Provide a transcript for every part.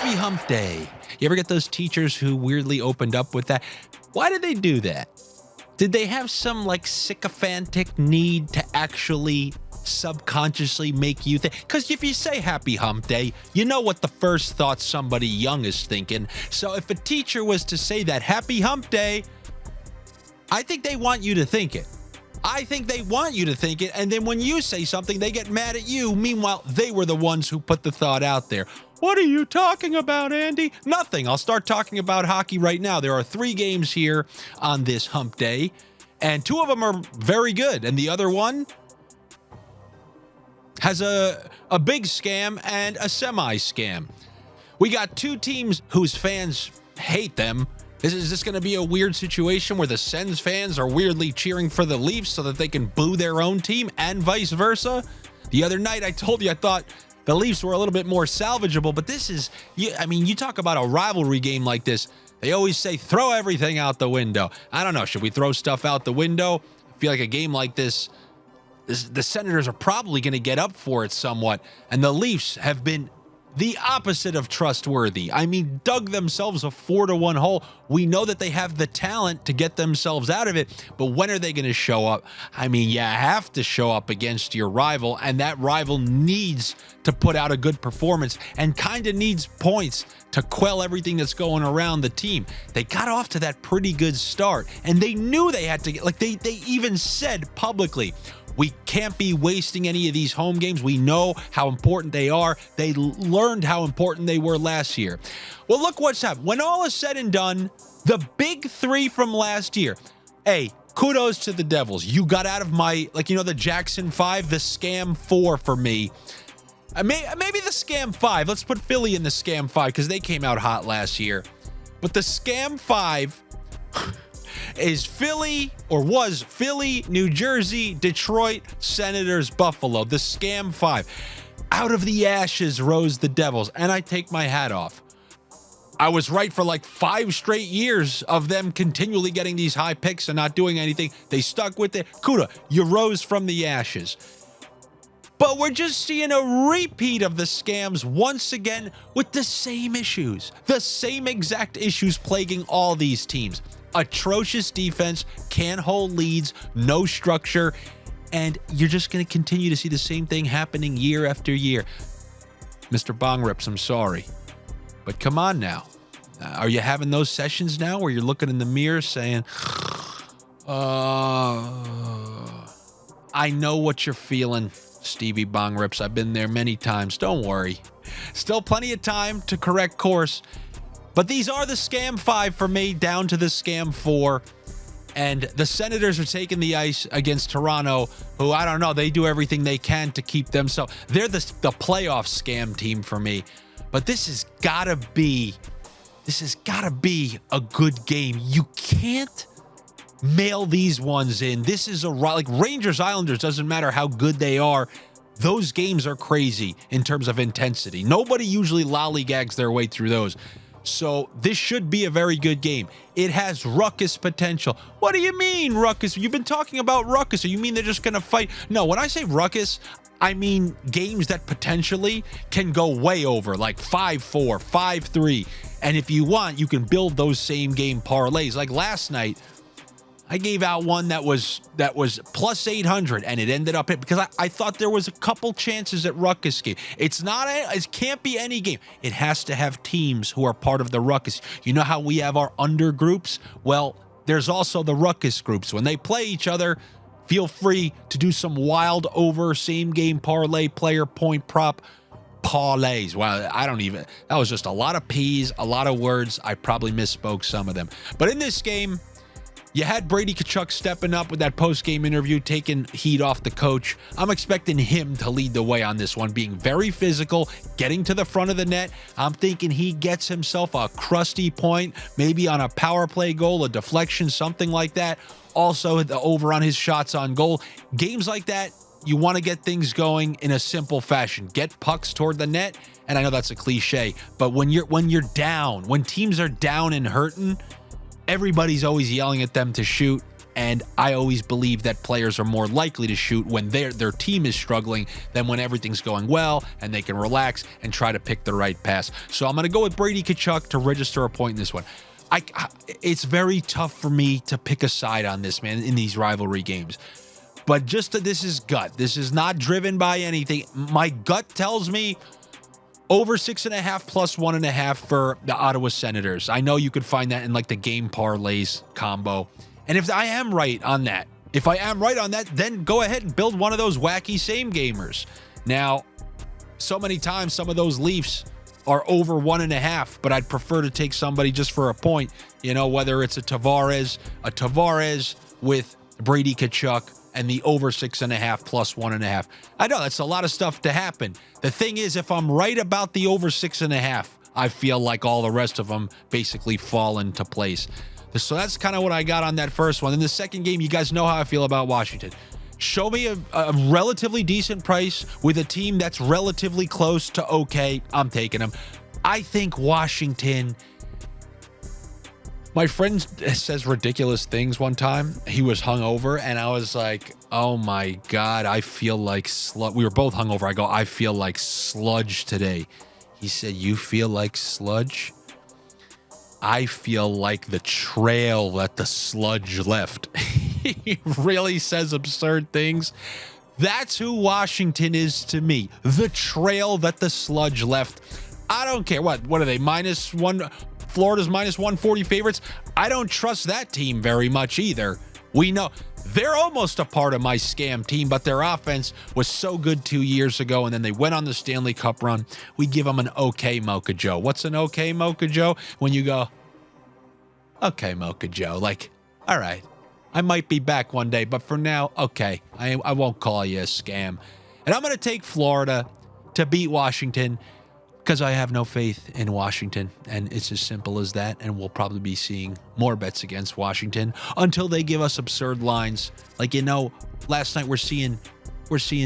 Happy Hump Day. You ever get those teachers who weirdly opened up with that? Why did they do that? Did they have some like sycophantic need to actually subconsciously make you think? Because if you say Happy Hump Day, you know what the first thought somebody young is thinking. So if a teacher was to say that Happy Hump Day, I think they want you to think it. I think they want you to think it, and then when you say something, they get mad at you. Meanwhile, they were the ones who put the thought out there. What are you talking about, Andy? Nothing. I'll start talking about hockey right now. There are 3 games here on this hump day, and 2 of them are very good, and the other one has a big scam and a semi-scam. We got 2 teams whose fans hate them. Is this going to be a weird situation where the Sens fans are weirdly cheering for the Leafs so that they can boo their own team and vice versa? The other night, I told you I thought the Leafs were a little bit more salvageable, but this is, I mean, you talk about a rivalry game like this. They always say, throw everything out the window. I don't know. Should we throw stuff out the window? I feel like a game like this, the Senators are probably going to get up for it somewhat, and the Leafs have been the opposite of trustworthy. I mean, dug themselves a 4-1 hole. We know that they have the talent to get themselves out of it, but when are they going to show up? I mean, you have to show up against your rival, and that rival needs to put out a good performance and kind of needs points to quell everything that's going around the team. They got off to that pretty good start, and they knew they had to get, like, they even said publicly, we can't be wasting any of these home games. We know how important they are. They learned how important they were last year. Well, look what's happened. When all is said and done, the big 3 from last year. Hey, kudos to the Devils. You got out of my, like, the Jackson 5, the scam 4 for me. Maybe the scam 5. Let's put Philly in the scam 5 because they came out hot last year. But the scam 5... is Philly, or was Philly, New Jersey, Detroit, Senators, Buffalo, the scam 5. Out of the ashes rose the Devils, and I take my hat off. I was right for like 5 straight years of them continually getting these high picks and not doing anything. They stuck with it. Kuda, you rose from the ashes. But we're just seeing a repeat of the scams once again with the same issues. The same exact issues plaguing all these teams. Atrocious defense, can't hold leads, no structure, and you're just going to continue to see the same thing happening year after year. Mr. Bong Rips, I'm sorry, but come on now. Are you having those sessions now where you're looking in the mirror saying, I know what you're feeling, Stevie Bong Rips. I've been there many times. Don't worry. Still plenty of time to correct course. But these are the scam 5 for me, down to the scam 4. And the Senators are taking the ice against Toronto, who, I don't know, they do everything they can to keep them. So they're the playoff scam team for me. But this has got to be a good game. You can't mail these ones in. This is like Rangers Islanders, doesn't matter how good they are. Those games are crazy in terms of intensity. Nobody usually lollygags their way through those. So this should be a very good game. It has ruckus potential. What do you mean ruckus? You've been talking about ruckus. So you mean they're just going to fight? No, when I say ruckus, I mean games that potentially can go way over, like 5-4, 5-3. And if you want, you can build those same game parlays. Like last night, I gave out one that was plus 800, and it ended up because I thought there was a couple chances at ruckus game. It can't be any game. It has to have teams who are part of the ruckus. You know how we have our under groups? Well, there's also the ruckus groups. When they play each other, feel free to do some wild over same game parlay, player point prop parlays. Well, that was just a lot of P's, a lot of words. I probably misspoke some of them. But in this game, you had Brady Tkachuk stepping up with that post-game interview, taking heat off the coach. I'm expecting him to lead the way on this one, being very physical, getting to the front of the net. I'm thinking he gets himself a crusty point, maybe on a power play goal, a deflection, something like that. Also, the over on his shots on goal. Games like that, you want to get things going in a simple fashion. Get pucks toward the net, and I know that's a cliche, but when you're down, when teams are down and hurting, everybody's always yelling at them to shoot, And I always believe that players are more likely to shoot when their team is struggling than when everything's going well and they can relax and try to pick the right pass. So I'm going to go with Brady Tkachuk to register a point in this one. It's very tough for me to pick a side on this, man, in these rivalry games. But this is gut. This is not driven by anything. My gut tells me over 6.5 plus 1.5 for the Ottawa Senators. I know you could find that in like the game parlays combo. And if I am right on that, then go ahead and build one of those wacky same gamers. Now, so many times some of those Leafs are over 1.5, but I'd prefer to take somebody just for a point, whether it's a Tavares with Brady Tkachuk and the over 6.5 plus 1.5. I know that's a lot of stuff to happen. The thing is, if I'm right about the over 6.5, I feel like all the rest of them basically fall into place. So that's kind of what I got on that first one. In the second game, you guys know how I feel about Washington. Show me a relatively decent price with a team that's relatively close to okay. I'm taking them. I think Washington... My friend says ridiculous things one time. He was hungover, and I was like, oh my God, I feel like sludge. We were both hungover. I go, I feel like sludge today. He said, you feel like sludge? I feel like the trail that the sludge left. He really says absurd things. That's who Washington is to me. The trail that the sludge left. I don't care. What are they? -1. Florida's -140 favorites. I don't trust that team very much either. We know they're almost a part of my scam team, but their offense was so good 2 years ago, and then they went on the Stanley Cup run. We give them an okay Mocha Joe. What's an okay Mocha Joe? When you go, okay, Mocha Joe. Like, all right, I might be back one day, but for now, okay, I won't call you a scam. And I'm going to take Florida to beat Washington because I have no faith in Washington, and it's as simple as that. And we'll probably be seeing more bets against Washington until they give us absurd lines. Like, last night we're seeing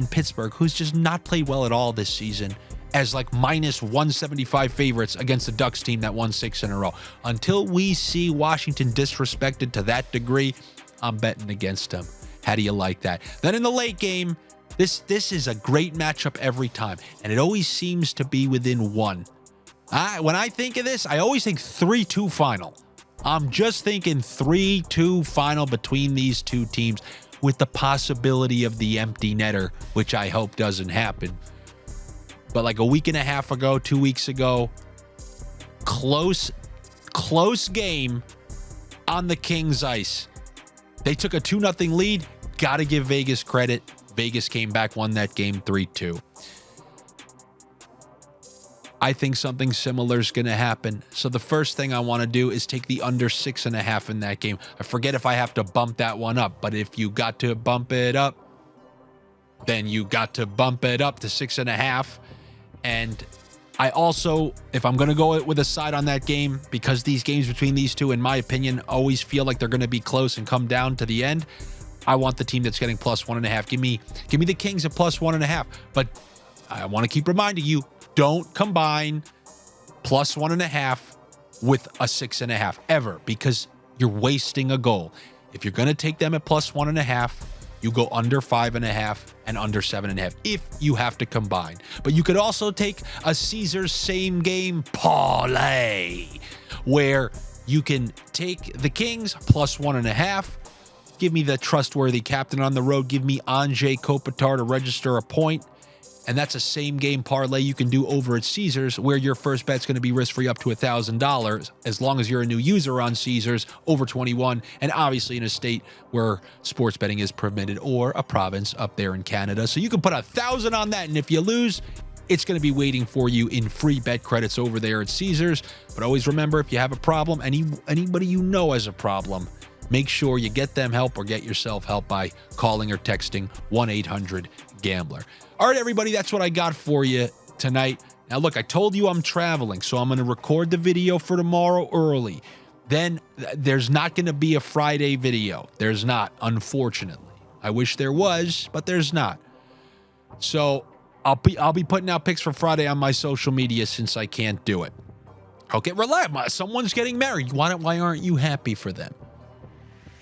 Pittsburgh, who's just not played well at all this season, as like -175 favorites against the Ducks team that won 6 in a row. Until we see Washington disrespected to that degree, I'm betting against them. How do you like that? Then in the late game, this is a great matchup every time, and it always seems to be within one. When I think of this, I always think 3-2 final. I'm just thinking 3-2 final between these two teams with the possibility of the empty netter, which I hope doesn't happen. But like a week and a half ago, 2 weeks ago, close game on the Kings' ice. They took a 2-0 lead. Got to give Vegas credit. Vegas came back, won that game 3-2. I think something similar is going to happen. So the first thing I want to do is take the under 6.5 in that game. I forget if I have to bump that one up, but if you got to bump it up, then you got to bump it up to 6.5. And I also, if I'm going to go with a side on that game, because these games between these two, in my opinion, always feel like they're going to be close and come down to the end, I want the team that's getting +1.5. Give me the Kings at +1.5. But I want to keep reminding you, don't combine +1.5 with a 6.5 ever, because you're wasting a goal. If you're going to take them at +1.5, you go under 5.5 and under 7.5 if you have to combine. But you could also take a Caesars same game parlay, where you can take the Kings +1.5. Give me the trustworthy captain on the road. Give me Anze Kopitar to register a point. And that's a same game parlay you can do over at Caesars, where your first bet's going to be risk-free up to $1,000, as long as you're a new user on Caesars, over 21, and obviously in a state where sports betting is permitted, or a province up there in Canada. So you can put $1,000 on that, and if you lose, it's going to be waiting for you in free bet credits over there at Caesars. But always remember, if you have a problem, anybody you know has a problem, make sure you get them help or get yourself help by calling or texting 1-800-GAMBLER. All right, everybody, that's what I got for you tonight. Now, look, I told you I'm traveling, so I'm going to record the video for tomorrow early. Then there's not going to be a Friday video. There's not, unfortunately. I wish there was, but there's not. So I'll be putting out pics for Friday on my social media since I can't do it. Okay, relax. Someone's getting married. Why aren't you happy for them?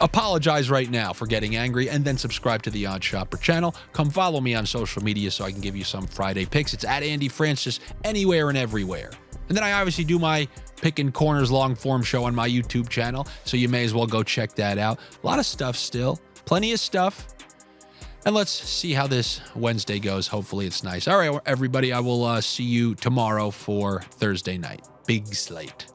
apologize right now for getting angry, and then subscribe to the Odd Shopper channel. Come follow me on social media so I can give you some Friday picks. It's at Andy Francis anywhere and everywhere. And then I obviously do my Pickin' Corners long form show on my YouTube channel, so you may as well go check that out. A lot of stuff still, plenty of stuff. And let's see how this Wednesday goes. Hopefully it's nice. All right, everybody, I will see you tomorrow for Thursday night. Big slate.